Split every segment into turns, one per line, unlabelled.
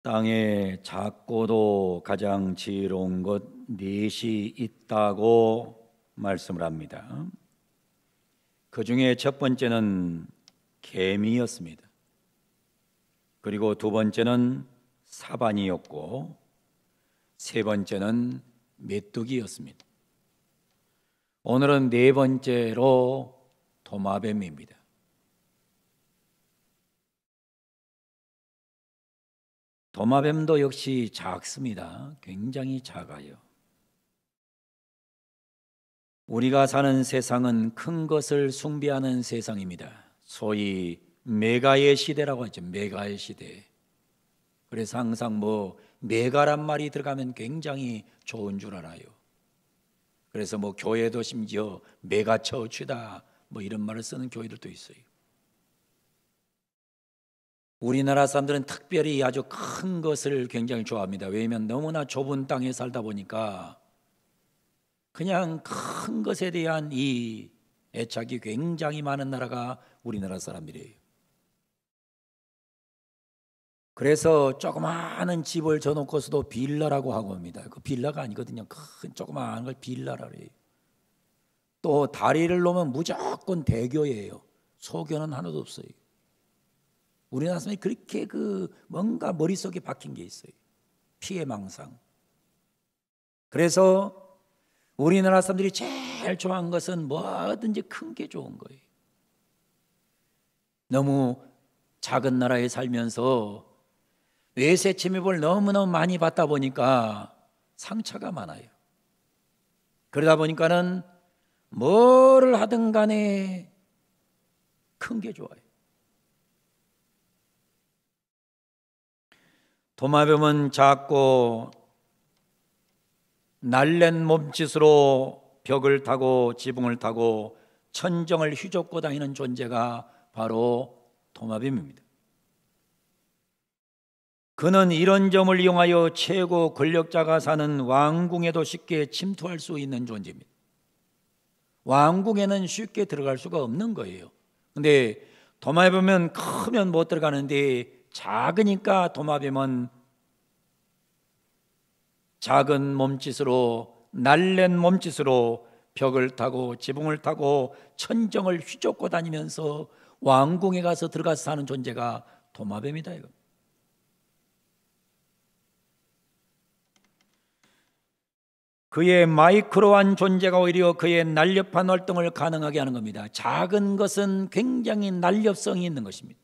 땅에 작고도 가장 지혜로운 것 넷이 있다고 말씀을 합니다. 그 중에 첫 번째는 개미였습니다. 그리고 두 번째는 사반이었고 세 번째는 메뚜기였습니다. 오늘은 네 번째로 도마뱀입니다. 도마뱀도 역시 작습니다. 굉장히 작아요. 우리가 사는 세상은 큰 것을 숭배하는 세상입니다. 소위 메가의 시대라고 하죠. 메가의 시대. 그래서 항상 메가란 말이 들어가면 굉장히 좋은 줄 알아요. 그래서 교회도 심지어 메가처치다 이런 말을 쓰는 교회들도 있어요. 우리나라 사람들은 특별히 아주 큰 것을 굉장히 좋아합니다. 왜냐하면 너무나 좁은 땅에 살다 보니까 그냥 큰 것에 대한 이 애착이 굉장히 많은 나라가 우리나라 사람들이에요. 그래서 조그마한 집을 져놓고서도 빌라라고 하고 합니다. 그 빌라가 아니거든요. 큰 조그마한 걸 빌라라 그래요. 또 다리를 놓으면 무조건 대교예요. 소교는 하나도 없어요. 우리나라 사람이 그렇게 뭔가 머릿속에 박힌 게 있어요. 피해망상. 그래서 우리나라 사람들이 제일 좋아하는 것은 뭐든지 큰 게 좋은 거예요. 너무 작은 나라에 살면서 외세 침입을 너무너무 많이 받다 보니까 상처가 많아요. 그러다 보니까는 뭐를 하든 간에 큰 게 좋아요. 도마뱀은 작고 날랜 몸짓으로 벽을 타고 지붕을 타고 천정을 휘젓고 다니는 존재가 바로 도마뱀입니다. 그는 이런 점을 이용하여 최고 권력자가 사는 왕궁에도 쉽게 침투할 수 있는 존재입니다. 왕궁에는 쉽게 들어갈 수가 없는 거예요. 근데 도마뱀은 크면 못 들어가는데 작으니까 도마뱀은 작은 몸짓으로 날랜 몸짓으로 벽을 타고 지붕을 타고 천정을 휘젓고 다니면서 왕궁에 가서 들어가서 사는 존재가 도마뱀이다 이거. 그의 마이크로한 존재가 오히려 그의 날렵한 활동을 가능하게 하는 겁니다. 작은 것은 굉장히 날렵성이 있는 것입니다.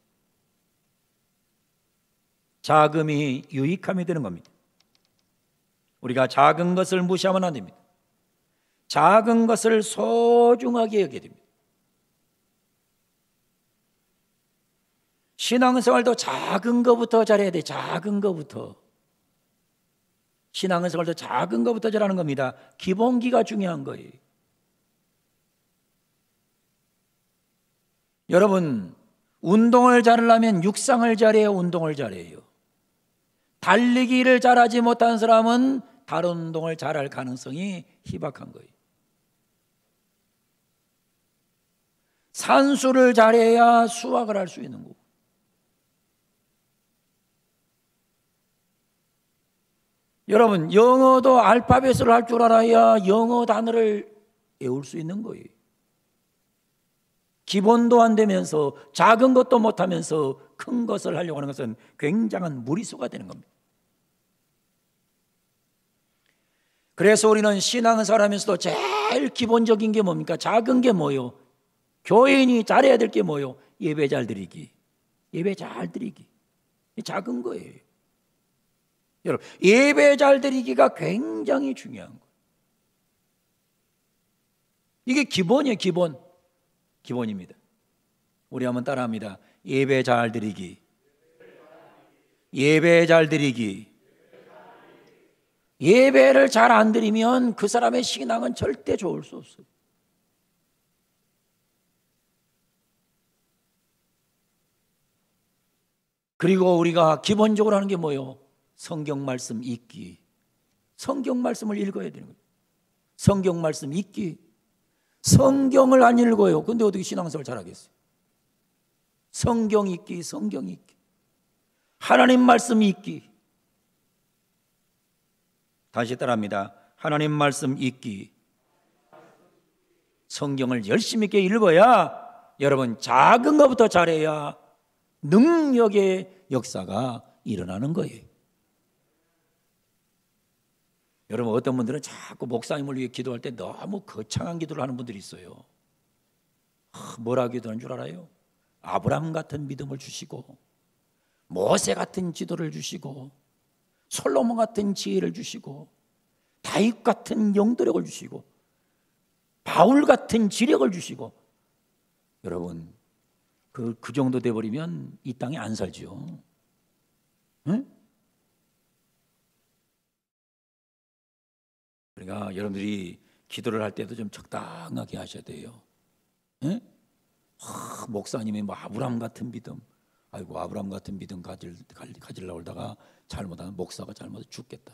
작음이 유익함이 되는 겁니다. 우리가 작은 것을 무시하면 안 됩니다. 작은 것을 소중하게 여겨야 됩니다. 신앙생활도 작은 것부터 잘해야 돼. 작은 것부터. 신앙생활도 작은 것부터 잘하는 겁니다. 기본기가 중요한 거예요. 여러분, 운동을 잘하려면 육상을 잘해요, 운동을 잘해요. 달리기를 잘하지 못한 사람은 다른 운동을 잘할 가능성이 희박한 거예요. 산수를 잘해야 수학을 할 수 있는 거고. 여러분, 영어도 알파벳을 할 줄 알아야 영어 단어를 외울 수 있는 거예요. 기본도 안 되면서 작은 것도 못하면서 큰 것을 하려고 하는 것은 굉장한 무리수가 되는 겁니다. 그래서 우리는 신앙생활 하면서도 제일 기본적인 게 뭡니까? 작은 게 뭐요? 교인이 잘해야 될 게 뭐요? 예배 잘 드리기. 예배 잘 드리기. 작은 거예요. 여러분, 예배 잘 드리기가 굉장히 중요한 거예요. 이게 기본이에요, 기본. 기본입니다. 우리 한번 따라합니다. 예배 잘 드리기. 예배 잘 드리기. 예배를 잘 안 드리면 그 사람의 신앙은 절대 좋을 수 없어요. 그리고 우리가 기본적으로 하는 게 뭐예요? 성경 말씀 읽기. 성경 말씀을 읽어야 되는 거예요. 성경 말씀 읽기. 성경을 안 읽어요. 근데 어떻게 신앙생활 잘하겠어요? 성경 읽기, 성경 읽기. 하나님 말씀 읽기. 다시 따라합니다. 하나님 말씀 읽기. 성경을 열심히 있게 읽어야 여러분 작은 것부터 잘해야 능력의 역사가 일어나는 거예요. 여러분 어떤 분들은 자꾸 목사님을 위해 기도할 때 너무 거창한 기도를 하는 분들이 있어요. 뭐라 기도하는 줄 알아요? 아브라함 같은 믿음을 주시고 모세 같은 지도를 주시고 솔로몬 같은 지혜를 주시고 다윗 같은 영도력을 주시고 바울 같은 지력을 주시고. 여러분 그 정도 돼버리면 이 땅에 안 살지요. 응? 그러니까 여러분들이 기도를 할 때도 좀 적당하게 하셔야 돼요. 응? 목사님이 뭐 아브라함 같은 믿음, 아이고 아브라함 같은 믿음 가지려고 하다가 잘못하면 목사가 잘못해서 죽겠다.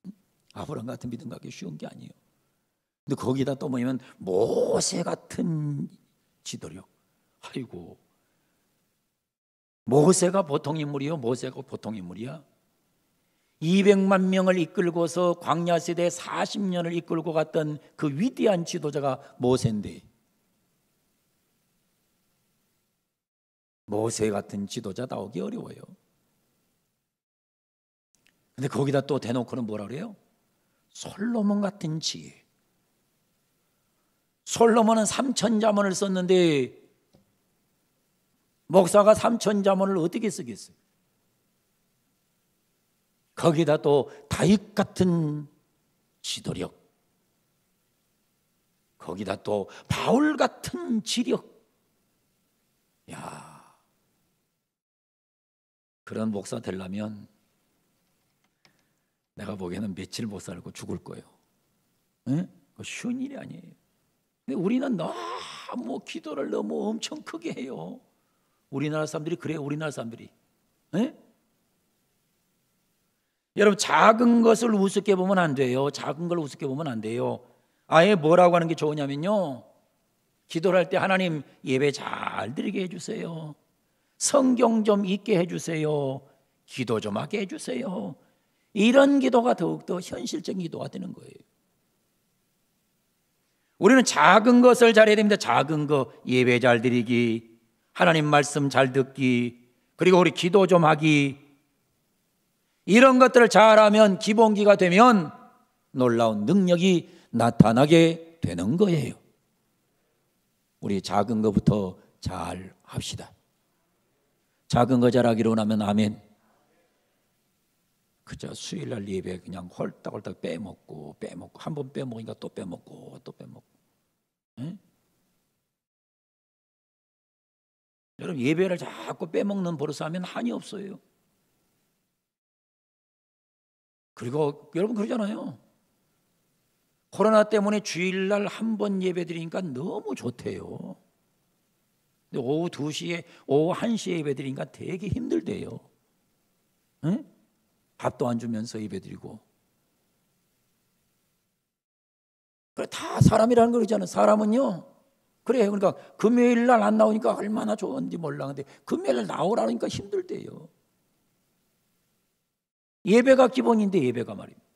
응? 아브라함 같은 믿음 갖기 쉬운 게 아니에요. 근데 거기다 또 뭐냐면 모세 같은 지도력. 아이고 모세가 보통 인물이요? 모세가 보통 인물이야? 200만 명을 이끌고서 광야 세대 40년을 이끌고 갔던 그 위대한 지도자가 모세인데 모세 같은 지도자 나오기 어려워요. 근데 거기다 또 대놓고는 뭐라 그래요? 솔로몬 같은 지혜. 솔로몬은 3천자문을 썼는데 목사가 3천자문을 어떻게 쓰겠어요? 거기다 또 다윗 같은 지도력, 거기다 또 바울 같은 지력. 야, 그런 목사 되려면 내가 보기에는 며칠 못 살고 죽을 거예요. 응? 쉬운 일이 아니에요. 근데 우리는 너무 기도를 너무 엄청 크게 해요. 우리나라 사람들이 그래요. 우리나라 사람들이. 에? 여러분 작은 것을 우습게 보면 안 돼요. 작은 걸 우습게 보면 안 돼요. 아예 뭐라고 하는 게 좋으냐면요, 기도를 할 때 하나님 예배 잘 드리게 해주세요. 성경 좀 읽게 해주세요. 기도 좀 하게 해주세요. 이런 기도가 더욱더 현실적인 기도가 되는 거예요. 우리는 작은 것을 잘해야 됩니다. 작은 거, 예배 잘 드리기, 하나님 말씀 잘 듣기, 그리고 우리 기도 좀 하기, 이런 것들을 잘하면 기본기가 되면 놀라운 능력이 나타나게 되는 거예요. 우리 작은 것부터 잘 합시다. 작은 거 잘하기로 하면 아멘. 그저 수요일날 예배 그냥 홀딱홀딱 빼먹고 한 번 빼먹으니까 또 빼먹고 또 빼먹고. 에? 여러분 예배를 자꾸 빼먹는 버릇하면 한이 없어요. 그리고 여러분 그러잖아요. 코로나 때문에 주일날 한 번 예배 드리니까 너무 좋대요. 근데 오후 2시에 오후 1시에 예배 드리니까 되게 힘들대요. 에? 밥도 안 주면서 예배 드리고. 그래, 다 사람이라는 거 그러잖아요. 사람은요. 그래, 그러니까 금요일 날 안 나오니까 얼마나 좋은지 몰라. 근데 금요일 날 나오라니까 힘들대요. 예배가 기본인데 예배가 말입니다.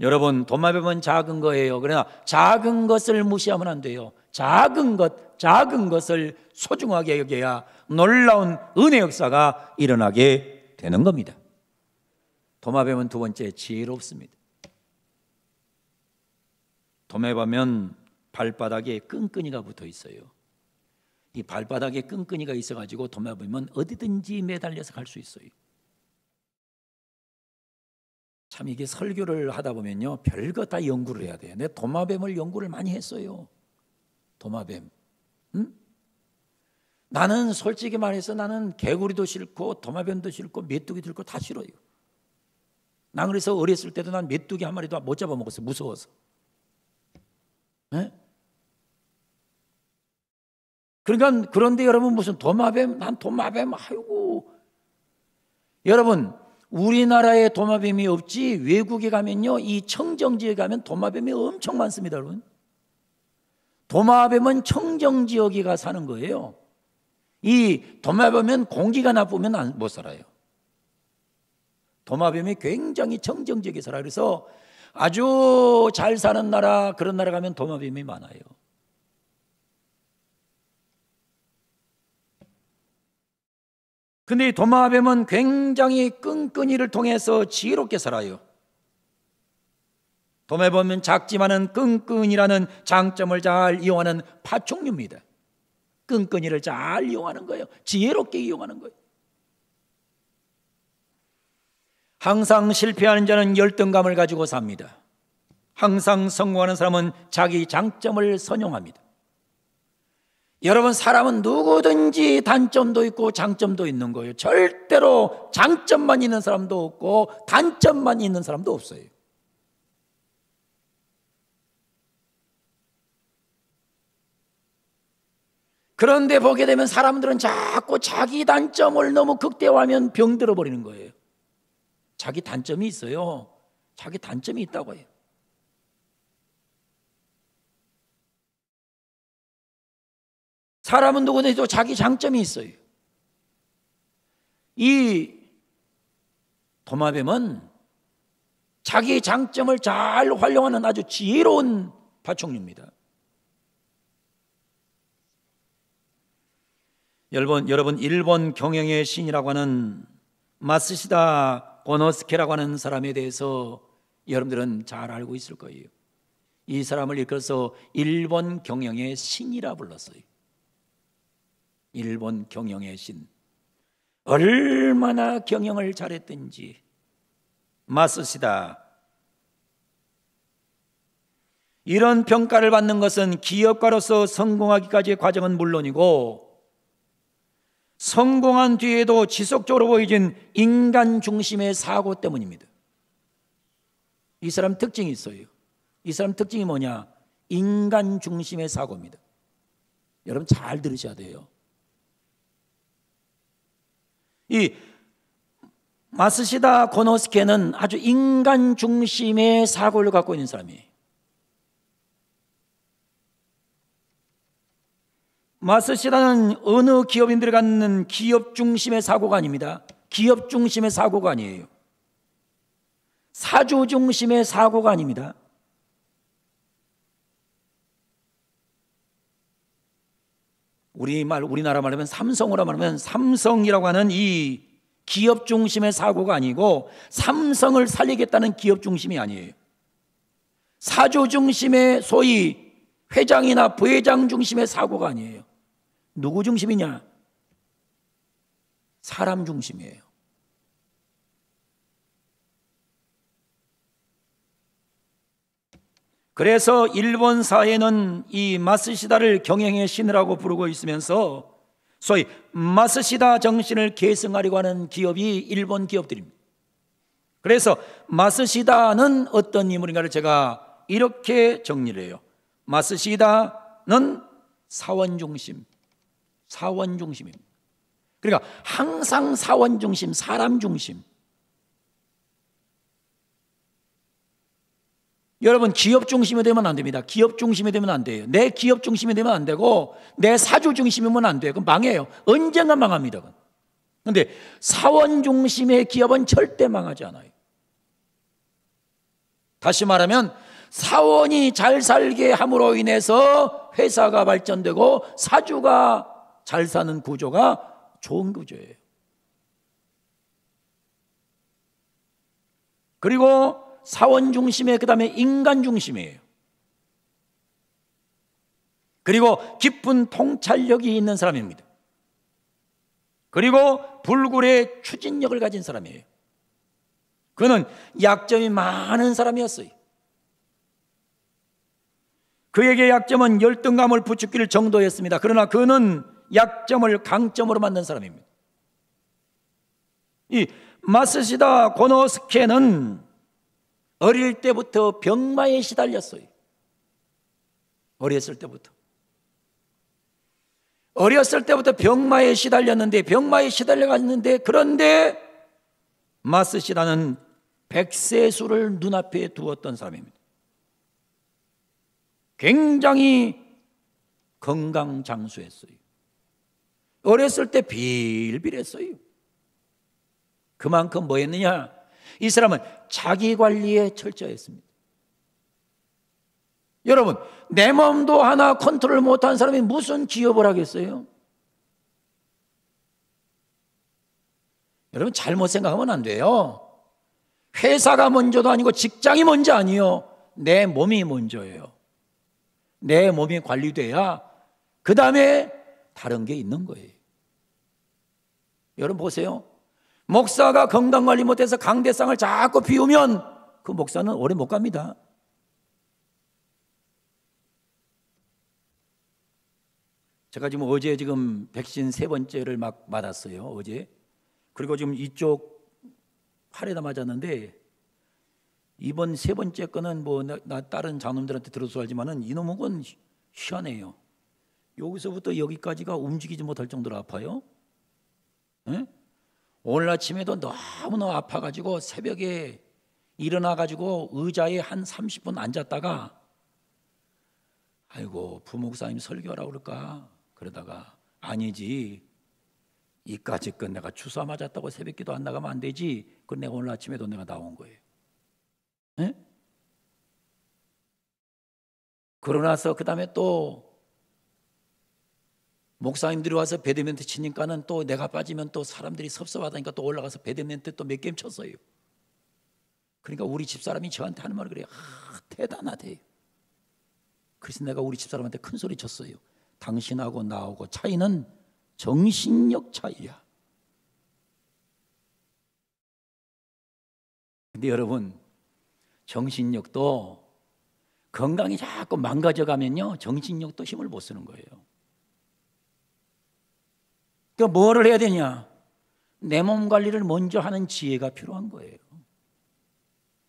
여러분 도마뱀은 작은 거예요. 그러나 작은 것을 무시하면 안 돼요. 작은 것을 소중하게 여겨야 놀라운 은혜 역사가 일어나게 되는 겁니다. 도마뱀은 두 번째 지혜롭습니다. 도마뱀은 발바닥에 끈끈이가 붙어 있어요. 이 발바닥에 끈끈이가 있어가지고 도마뱀은 어디든지 매달려서 갈 수 있어요. 참 이게 설교를 하다 보면요 별거 다 연구를 해야 돼요. 내가 도마뱀을 연구를 많이 했어요. 도마뱀. 응? 나는 솔직히 말해서 나는 개구리도 싫고 도마뱀도 싫고 메뚜기도 싫고 다 싫어요. 난 그래서 어렸을 때도 난 메뚜기 한 마리도 못 잡아먹었어요. 무서워서. 네? 그러니까 그런데 여러분 무슨 도마뱀? 난 도마뱀 아이고. 여러분 우리나라에 도마뱀이 없지 외국에 가면요 이 청정지역에 가면 도마뱀이 엄청 많습니다. 여러분 도마뱀은 청정지역에 가 사는 거예요. 이 도마뱀은 공기가 나쁘면 못 살아요. 도마뱀이 굉장히 청정지역에 살아요. 그래서 아주 잘 사는 나라, 그런 나라 가면 도마뱀이 많아요. 근데 이 도마뱀은 굉장히 끈끈이를 통해서 지혜롭게 살아요. 도마뱀은 작지만은 끈끈이라는 장점을 잘 이용하는 파충류입니다. 끈끈이를 잘 이용하는 거예요. 지혜롭게 이용하는 거예요. 항상 실패하는 자는 열등감을 가지고 삽니다. 항상 성공하는 사람은 자기 장점을 선용합니다. 여러분, 사람은 누구든지 단점도 있고 장점도 있는 거예요. 절대로 장점만 있는 사람도 없고 단점만 있는 사람도 없어요. 그런데 보게 되면 사람들은 자꾸 자기 단점을 너무 극대화하면 병들어 버리는 거예요. 자기 단점이 있어요. 자기 단점이 있다고 해요. 사람은 누구든지 자기 장점이 있어요. 이 도마뱀은 자기 장점을 잘 활용하는 아주 지혜로운 파충류입니다. 여러분 일본 경영의 신이라고 하는 마쓰시다 고노스케라고 하는 사람에 대해서 여러분들은 잘 알고 있을 거예요. 이 사람을 일컬어서 일본 경영의 신이라 불렀어요. 일본 경영의 신. 얼마나 경영을 잘했든지. 마쓰시다. 이런 평가를 받는 것은 기업가로서 성공하기까지의 과정은 물론이고 성공한 뒤에도 지속적으로 보여진 인간 중심의 사고 때문입니다. 이 사람 특징이 있어요. 이 사람 특징이 뭐냐? 인간 중심의 사고입니다. 여러분 잘 들으셔야 돼요. 이 마쓰시다 고노스케는 아주 인간 중심의 사고를 갖고 있는 사람이에요. 마쓰시다는 어느 기업인들이 갖는 기업 중심의 사고가 아닙니다. 기업 중심의 사고가 아니에요. 사주 중심의 사고가 아닙니다. 우리나라 말하면 삼성으로 말하면 삼성이라고 하는 이 기업 중심의 사고가 아니고 삼성을 살리겠다는 기업 중심이 아니에요. 사주 중심의 소위 회장이나 부회장 중심의 사고가 아니에요. 누구 중심이냐? 사람 중심이에요. 그래서 일본 사회는 이 마쓰시다를 경영의 신이라고 부르고 있으면서 소위 마쓰시다 정신을 계승하려고 하는 기업이 일본 기업들입니다. 그래서 마쓰시다는 어떤 인물인가를 제가 이렇게 정리를 해요. 마쓰시다는 사원 중심입니다. 그러니까 항상 사원 중심, 사람 중심. 여러분 기업 중심이 되면 안 됩니다. 기업 중심이 되면 안 돼요. 내 기업 중심이 되면 안 되고 내 사주 중심이면 안 돼요. 그럼 망해요. 언젠가 망합니다. 그런데 사원 중심의 기업은 절대 망하지 않아요. 다시 말하면 사원이 잘 살게 함으로 인해서 회사가 발전되고 사주가 잘 사는 구조가 좋은 구조예요. 그리고 사원 중심에 그다음에 인간 중심이에요. 그리고 깊은 통찰력이 있는 사람입니다. 그리고 불굴의 추진력을 가진 사람이에요. 그는 약점이 많은 사람이었어요. 그에게 약점은 열등감을 부추길 정도였습니다. 그러나 그는 약점을 강점으로 만든 사람입니다. 이 마쓰시다 고노스케는 어릴 때부터 병마에 시달렸어요. 어렸을 때부터 병마에 시달렸는데 그런데 마쓰시다는 백세수를 눈앞에 두었던 사람입니다. 굉장히 건강장수했어요. 어렸을 때 빌빌했어요. 그만큼 뭐 했느냐? 이 사람은 자기 관리에 철저했습니다. 여러분, 내 몸도 하나 컨트롤 못한 사람이 무슨 기업을 하겠어요? 여러분, 잘못 생각하면 안 돼요. 회사가 먼저도 아니고 직장이 먼저 아니요, 내 몸이 먼저예요. 내 몸이 관리돼야 그 다음에 다른 게 있는 거예요. 여러분 보세요. 목사가 건강관리 못해서 강대상을 자꾸 비우면 그 목사는 오래 못 갑니다. 제가 지금 어제 백신 3번째를 막 맞았어요. 어제. 그리고 지금 이쪽 팔에다 맞았는데, 이번 3번째 거는 나 다른 장놈들한테 들어서 알지만은 이놈은 건 희한해요. 여기서부터 여기까지가 움직이지 못할 정도로 아파요. 에? 오늘 아침에도 너무너무 아파가지고 새벽에 일어나가지고 의자에 한 30분 앉았다가, 아이고 부목사님 설교하라고 그럴까 그러다가, 아니지, 이까짓 건 내가 주사 맞았다고 새벽기도 안 나가면 안 되지. 그 내가 오늘 아침에도 내가 나온 거예요. 에? 그러고 나서 그 다음에 또 목사님들이 와서 배드민턴 치니까는 또 내가 빠지면 또 사람들이 섭섭하다니까 또 올라가서 배드민턴 또 몇 게임 쳤어요. 그러니까 우리 집사람이 저한테 하는 말을 그래요. 대단하대. 그래서 내가 우리 집사람한테 큰 소리 쳤어요. 당신하고 나하고 차이는 정신력 차이야. 근데 여러분, 정신력도 건강이 자꾸 망가져가면요, 정신력도 힘을 못 쓰는 거예요. 그러니까 뭐를 해야 되냐? 내 몸 관리를 먼저 하는 지혜가 필요한 거예요.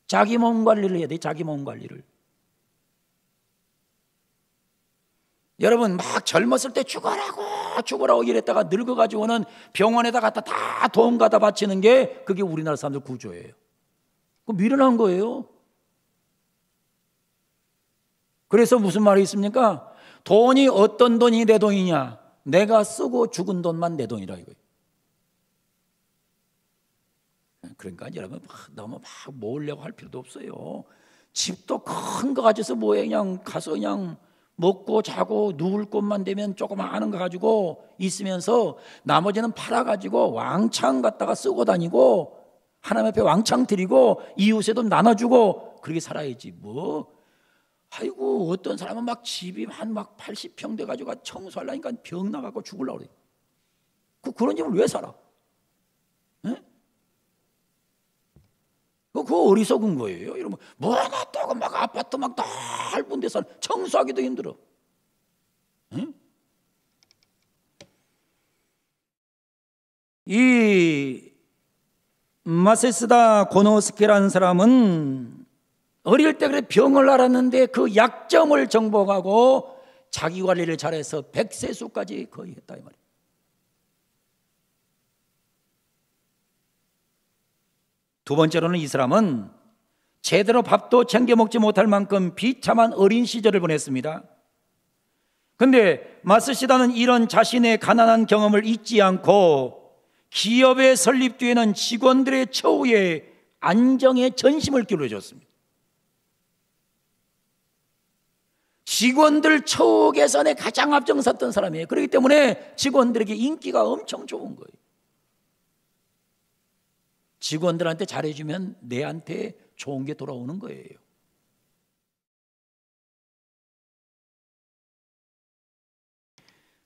자기 몸 관리를 해야 돼. 자기 몸 관리를. 여러분, 막 젊었을 때 죽어라고 이랬다가 늙어가지고는 병원에다 갖다 다 돈 갖다 바치는 게 그게 우리나라 사람들 구조예요. 그 미련한 거예요. 그래서 무슨 말이 있습니까? 돈이 어떤 돈이 내 돈이냐? 내가 쓰고 죽은 돈만 내 돈이라 이거예요. 그러니까 여러분, 너무 막 모으려고 할 필요도 없어요. 집도 큰 거 가져서 뭐해, 그냥 가서 그냥 먹고 자고 누울 곳만 되면 조그마한 거 가지고 있으면서 나머지는 팔아가지고 왕창 갖다가 쓰고 다니고 하나님 앞에 왕창 드리고 이웃에도 나눠주고 그렇게 살아야지. 아이고, 어떤 사람은 막 집이 한 80평 돼가지고 청소하려니까 병 나가고 죽으려고 그래. 그런 집을 왜 살아? 에? 그거 어리석은 거예요. 이러면 뭐 하나 떠고 막 아파트 막 넓은 데서 청소하기도 힘들어. 응? 이 마세스다 고노스케라는 사람은 어릴 때 그래 병을 앓았는데 그 약점을 정복하고 자기 관리를 잘해서 백세수까지 거의 했다 이 말이에요. 두 번째로는 이 사람은 제대로 밥도 챙겨 먹지 못할 만큼 비참한 어린 시절을 보냈습니다. 그런데 마스시다는 이런 자신의 가난한 경험을 잊지 않고 기업의 설립 뒤에는 직원들의 처우에 안정의 전심을 기울여줬습니다. 직원들 처우 개선에 가장 앞장섰던 사람이에요. 그렇기 때문에 직원들에게 인기가 엄청 좋은 거예요. 직원들한테 잘해주면 내한테 좋은 게 돌아오는 거예요.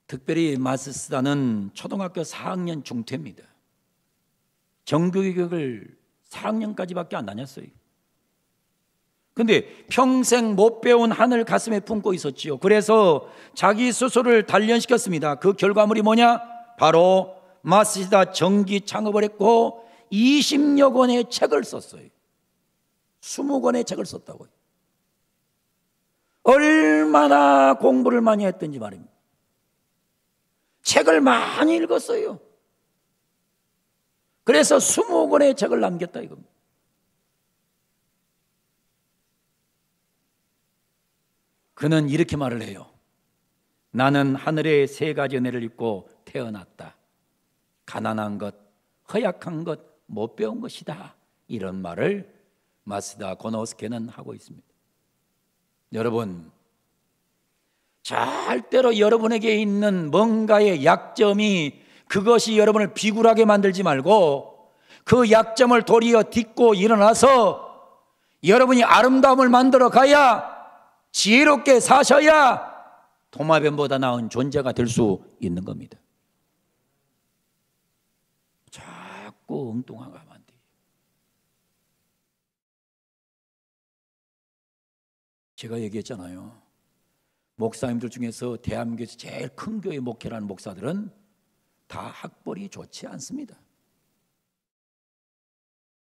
특별히 마스스다는 초등학교 4학년 중퇴입니다. 정규교육을 4학년까지밖에 안 다녔어요. 근데 평생 못 배운 한을 가슴에 품고 있었지요. 그래서 자기 스스로를 단련시켰습니다. 그 결과물이 뭐냐? 바로 마스시다 정기 창업을 했고 20여 권의 책을 썼어요. 20권의 책을 썼다고요. 얼마나 공부를 많이 했던지 말입니다. 책을 많이 읽었어요. 그래서 20권의 책을 남겼다 이겁니다. 그는 이렇게 말을 해요. 나는 하늘의 3가지 은혜를 입고 태어났다. 가난한 것, 허약한 것, 못 배운 것이다. 이런 말을 마스다 고노스케는 하고 있습니다. 여러분, 절대로 여러분에게 있는 뭔가의 약점이 그것이 여러분을 비굴하게 만들지 말고 그 약점을 도리어 딛고 일어나서 여러분이 아름다움을 만들어 가야, 지혜롭게 사셔야 도마뱀보다 나은 존재가 될 수 있는 겁니다. 자꾸 엉뚱하게 하면 안 돼요. 제가 얘기했잖아요. 목사님들 중에서 대한민국에서 제일 큰 교회 목회라는 목사들은 다 학벌이 좋지 않습니다.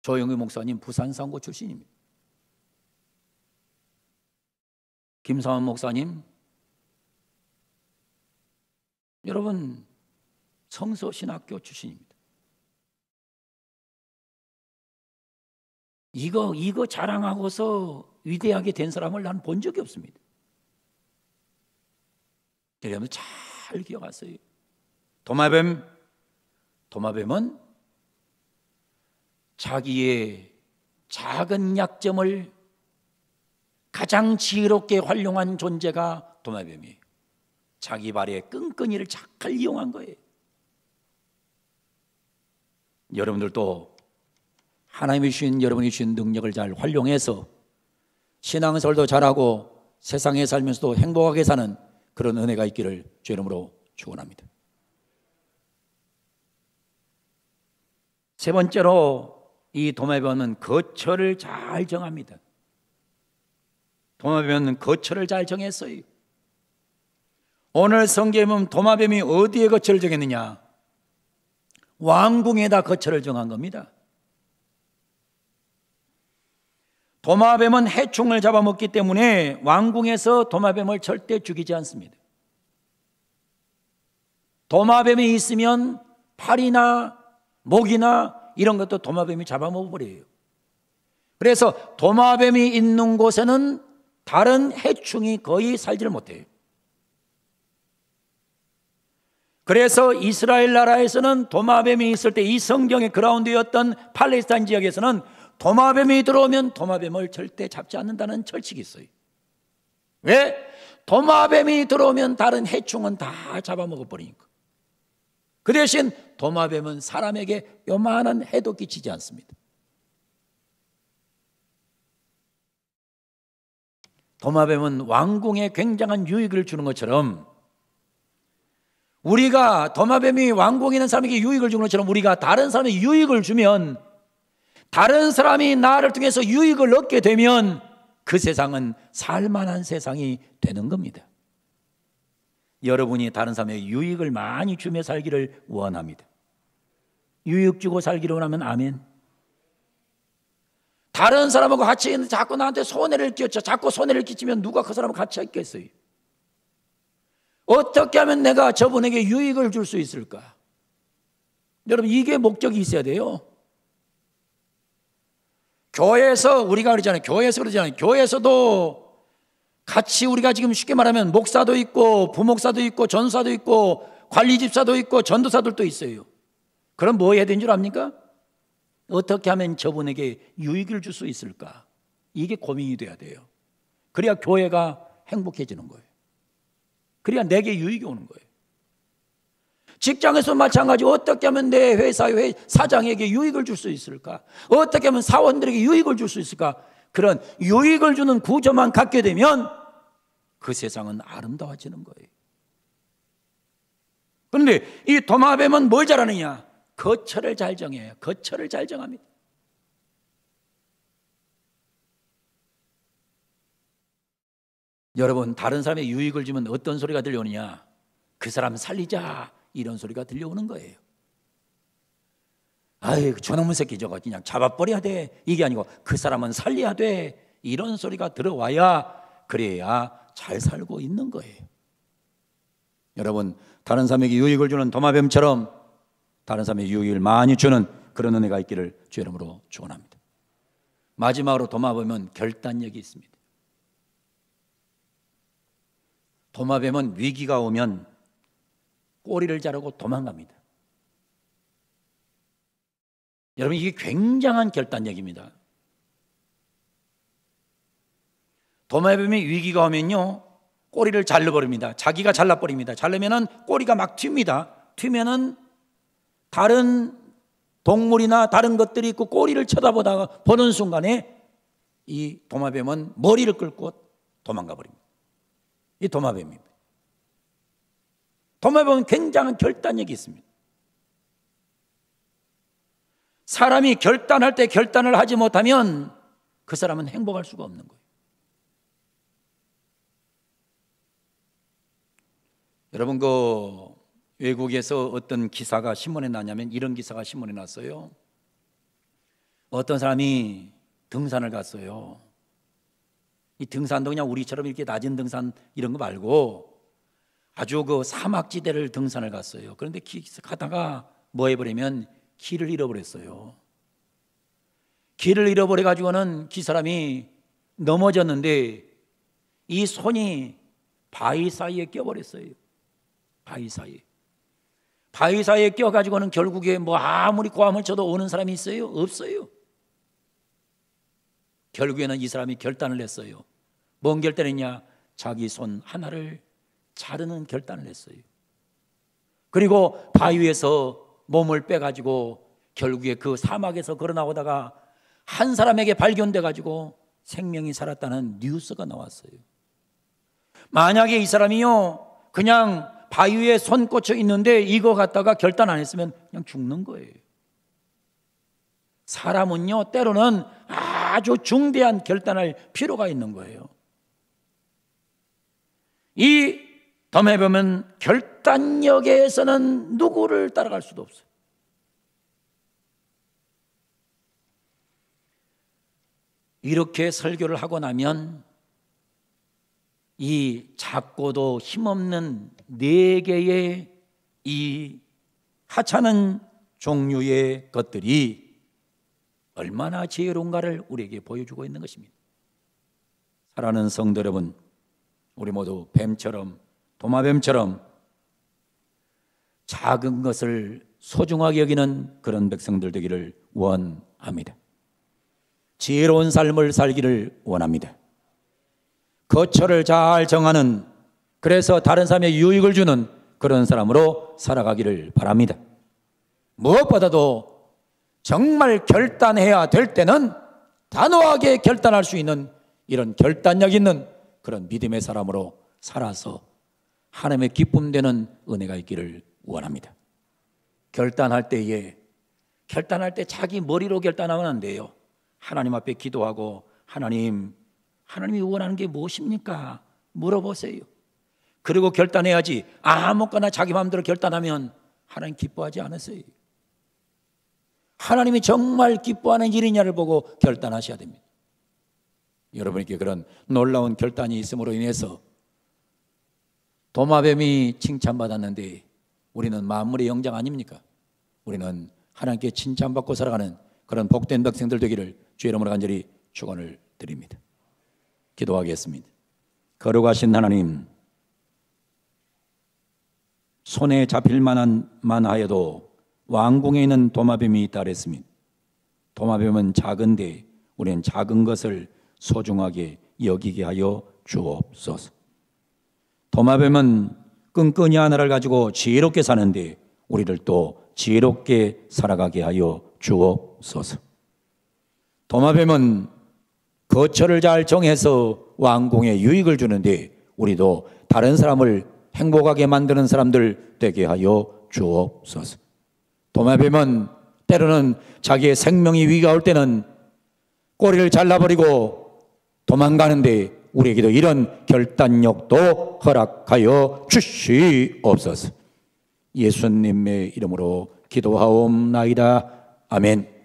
조영희 목사님 부산 상고 출신입니다. 김상원 목사님, 여러분 성서신학교 출신입니다. 이거 자랑하고서 위대하게 된 사람을 난 본 적이 없습니다. 여러분 잘 기억하세요. 도마뱀은 자기의 작은 약점을 가장 지혜롭게 활용한 존재가 도마뱀이에요. 자기 발의 끈끈이를 잘 이용한 거예요. 여러분들도 하나님이 주신, 여러분이 주신 능력을 잘 활용해서 신앙생활도 잘하고 세상에 살면서도 행복하게 사는 그런 은혜가 있기를 주의 이름으로 축원합니다. 세 번째로 이 도마뱀은 거처를 잘 정합니다. 도마뱀은 거처를 잘 정했어요. 오늘 성경에 보면 도마뱀이 어디에 거처를 정했느냐? 왕궁에다 거처를 정한 겁니다. 도마뱀은 해충을 잡아먹기 때문에 왕궁에서 도마뱀을 절대 죽이지 않습니다. 도마뱀이 있으면 파리나 모기나 이런 것도 도마뱀이 잡아먹어버려요. 그래서 도마뱀이 있는 곳에는 다른 해충이 거의 살지를 못해요. 그래서 이스라엘 나라에서는 도마뱀이 있을 때 이 성경의 그라운드였던 팔레스타인 지역에서는 도마뱀이 들어오면 도마뱀을 절대 잡지 않는다는 철칙이 있어요. 왜? 도마뱀이 들어오면 다른 해충은 다 잡아먹어버리니까. 그 대신 도마뱀은 사람에게 요만한 해도 끼치지 않습니다. 도마뱀은 왕궁에 굉장한 유익을 주는 것처럼, 우리가 도마뱀이 왕궁에 있는 사람에게 유익을 주는 것처럼 우리가 다른 사람에게 유익을 주면, 다른 사람이 나를 통해서 유익을 얻게 되면 그 세상은 살만한 세상이 되는 겁니다. 여러분이 다른 사람에게 유익을 많이 주며 살기를 원합니다. 유익 주고 살기를 원하면 아멘. 다른 사람하고 같이 있는데 자꾸 나한테 손해를 끼쳐, 자꾸 손해를 끼치면 누가 그 사람하고 같이 있겠어요? 어떻게 하면 내가 저분에게 유익을 줄 수 있을까? 여러분, 이게 목적이 있어야 돼요. 교회에서 우리가 그러잖아요. 교회에서도 같이 우리가 지금 쉽게 말하면 목사도 있고 부목사도 있고 전사도 있고 관리집사도 있고 전도사들도 있어요. 그럼 뭐 해야 되는 줄 압니까? 어떻게 하면 저분에게 유익을 줄 수 있을까? 이게 고민이 돼야 돼요. 그래야 교회가 행복해지는 거예요. 그래야 내게 유익이 오는 거예요. 직장에서 마찬가지. 어떻게 하면 내 회사의 사장에게 유익을 줄 수 있을까? 어떻게 하면 사원들에게 유익을 줄 수 있을까? 그런 유익을 주는 구조만 갖게 되면 그 세상은 아름다워지는 거예요. 그런데 이 도마뱀은 뭘 잘하느냐? 거처를 잘 정해요. 거처를 잘 정합니다. 여러분, 다른 사람의 유익을 주면 어떤 소리가 들려오느냐? 그 사람 살리자, 이런 소리가 들려오는 거예요. 아이, 저놈의 새끼 저거 그냥 잡아버려야 돼, 이게 아니고 그 사람은 살려야 돼, 이런 소리가 들어와야, 그래야 잘 살고 있는 거예요. 여러분, 다른 사람에게 유익을 주는 도마뱀처럼 다른 사람에게 유익을 많이 주는 그런 은혜가 있기를 주의 이름으로 축원합니다. 마지막으로 도마뱀은 결단력이 있습니다. 도마뱀은 위기가 오면 꼬리를 자르고 도망갑니다. 여러분, 이게 굉장한 결단력입니다. 도마뱀이 위기가 오면요, 꼬리를 잘라버립니다. 자기가 잘라버립니다. 자르면은 꼬리가 막 튑니다. 튀면은 다른 동물이나 다른 것들이 그 꼬리를 쳐다보다가 보는 순간에 이 도마뱀은 머리를 끌고 도망가 버립니다. 이 도마뱀입니다. 도마뱀은 굉장한 결단력이 있습니다. 사람이 결단할 때 결단을 하지 못하면 그 사람은 행복할 수가 없는 거예요. 여러분, 그 외국에서 어떤 기사가 신문에 나냐면 이런 기사가 신문에 났어요. 어떤 사람이 등산을 갔어요. 이 등산도 그냥 우리처럼 이렇게 낮은 등산 이런 거 말고 아주 그 사막지대를 등산을 갔어요. 그런데 가다가 뭐 해버리면 길을 잃어버렸어요. 길을 잃어버려 가지고는 그 사람이 넘어졌는데 이 손이 바위 사이에 껴버렸어요. 바위 사이에 껴가지고는 결국에 뭐 아무리 고함을 쳐도 오는 사람이 있어요? 없어요. 결국에는 이 사람이 결단을 했어요. 뭔 결단했냐? 자기 손 하나를 자르는 결단을 했어요. 그리고 바위 위에서 몸을 빼가지고 결국에 그 사막에서 걸어 나오다가 한 사람에게 발견돼 가지고 생명이 살았다는 뉴스가 나왔어요. 만약에 이 사람이요 그냥 바위 위에 손 꽂혀 있는데 이거 갖다가 결단 안 했으면 그냥 죽는 거예요. 사람은요 때로는 아주 중대한 결단할 필요가 있는 거예요. 이 도마뱀은 결단력에서는 누구를 따라갈 수도 없어요. 이렇게 설교를 하고 나면 이 작고도 힘없는 4개의 이 하찮은 종류의 것들이 얼마나 지혜로운가를 우리에게 보여주고 있는 것입니다. 사랑하는 성도 여러분, 우리 모두 뱀처럼, 도마뱀처럼 작은 것을 소중하게 여기는 그런 백성들 되기를 원합니다. 지혜로운 삶을 살기를 원합니다. 거처를 잘 정하는, 그래서 다른 사람에게 유익을 주는 그런 사람으로 살아가기를 바랍니다. 무엇보다도 정말 결단해야 될 때는 단호하게 결단할 수 있는 이런 결단력 있는 그런 믿음의 사람으로 살아서 하나님의 기쁨 되는 은혜가 있기를 원합니다. 결단할 때 자기 머리로 결단하면 안 돼요. 하나님 앞에 기도하고 하나님이 원하는 게 무엇입니까? 물어보세요. 그리고 결단해야지. 아무거나 자기 마음대로 결단하면 하나님 기뻐하지 않으세요. 하나님이 정말 기뻐하는 일이냐를 보고 결단하셔야 됩니다. 여러분에게 그런 놀라운 결단이 있음으로 인해서 도마뱀이 칭찬받았는데 우리는 만물의 영장 아닙니까? 우리는 하나님께 칭찬받고 살아가는 그런 복된 백성들 되기를 주의 이름으로 간절히 축원을 드립니다. 기도하겠습니다. 거룩하신 하나님, 손에 잡힐 만하여도 왕궁에 있는 도마뱀이 있다 그랬습니다. 도마뱀은 작은데 우리는 작은 것을 소중하게 여기게 하여 주옵소서. 도마뱀은 끈끈이 하나를 가지고 지혜롭게 사는데 우리를 또 지혜롭게 살아가게 하여 주옵소서. 도마뱀은 거처를 잘 정해서 왕궁에 유익을 주는데 우리도 다른 사람을 행복하게 만드는 사람들 되게 하여 주옵소서. 도마뱀은 때로는 자기의 생명이 위기가 올 때는 꼬리를 잘라버리고 도망가는데 우리에게도 이런 결단력도 허락하여 주시옵소서. 예수님의 이름으로 기도하옵나이다. 아멘.